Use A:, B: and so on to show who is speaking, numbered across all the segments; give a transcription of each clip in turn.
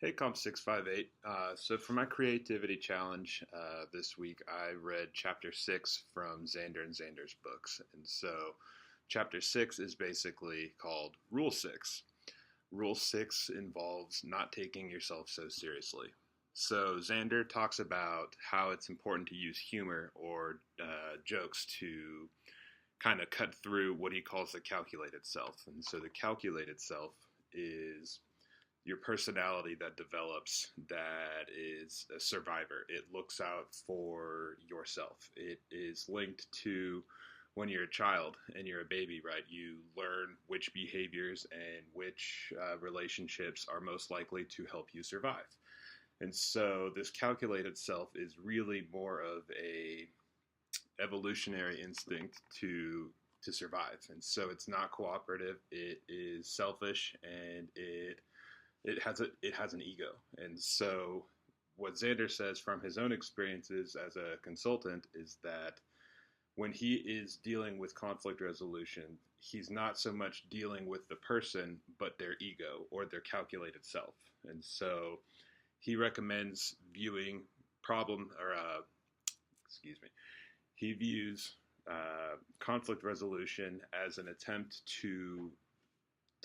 A: Hey, Comp658. So for my creativity challenge this week, I read chapter 6 from Xander and Xander's books. And so chapter 6 is basically called Rule 6. Rule 6 involves not taking yourself so seriously. So Xander talks about how it's important to use humor or jokes to kind of cut through what he calls the calculated self. And so the calculated self is your personality that develops that is a survivor. It looks out for yourself. It is linked to when you're a child and you're a baby, right? You learn which behaviors and which relationships are most likely to help you survive. And so this calculated self is really more of a evolutionary instinct to survive. And so it's not cooperative. It is selfish, and it has an ego. And so what Xander says from his own experiences as a consultant is that when he is dealing with conflict resolution, he's not so much dealing with the person, but their ego or their calculated self. And so he recommends viewing problem or excuse me, he views conflict resolution as an attempt to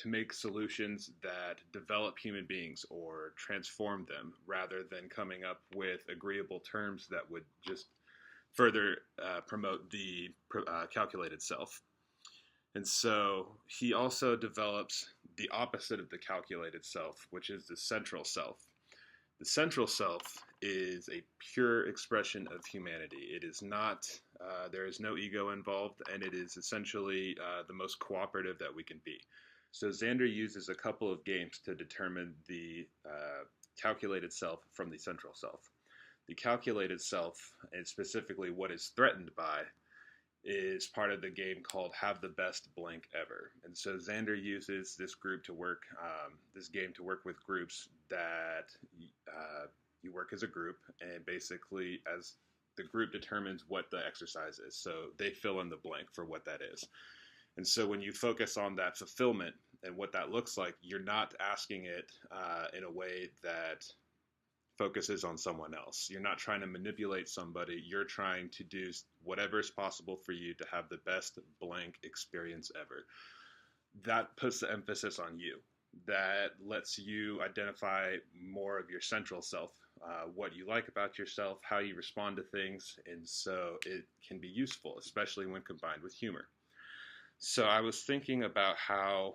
A: make solutions that develop human beings or transform them rather than coming up with agreeable terms that would just further promote the calculated self. And so he also develops the opposite of the calculated self, which is the central self. The central self is a pure expression of humanity. It is not, there is no ego involved, and it is essentially the most cooperative that we can be. So Xander uses a couple of games to determine the calculated self from the central self. The calculated self, and specifically what is threatened by, is part of the game called Have the Best Blank Ever. And so Xander uses this group to work, this game to work with groups that you work as a group, and basically as the group determines what the exercise is. So they fill in the blank for what that is. And so when you focus on that fulfillment and what that looks like, you're not asking it in a way that focuses on someone else. You're not trying to manipulate somebody. You're trying to do whatever is possible for you to have the best blank experience ever. That puts the emphasis on you. That lets you identify more of your central self, what you like about yourself, how you respond to things. And so it can be useful, especially when combined with humor. So I was thinking about how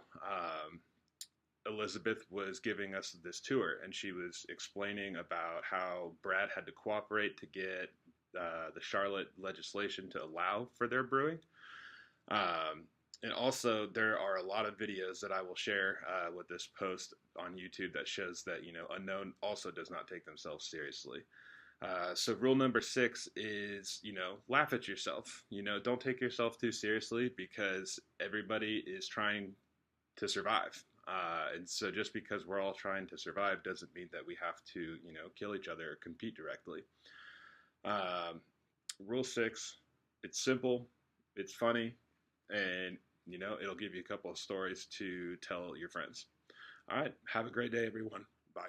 A: Elizabeth was giving us this tour, and she was explaining about how Brad had to cooperate to get the Charlotte legislation to allow for their brewing. And also, there are a lot of videos that I will share with this post on YouTube that shows that, Unknown also does not take themselves seriously. So rule number 6 is, laugh at yourself. Don't take yourself too seriously because everybody is trying to survive. And so just because we're all trying to survive doesn't mean that we have to, kill each other or compete directly. Rule 6, it's simple, it's funny, and, it'll give you a couple of stories to tell your friends. All right, have a great day, everyone. Bye.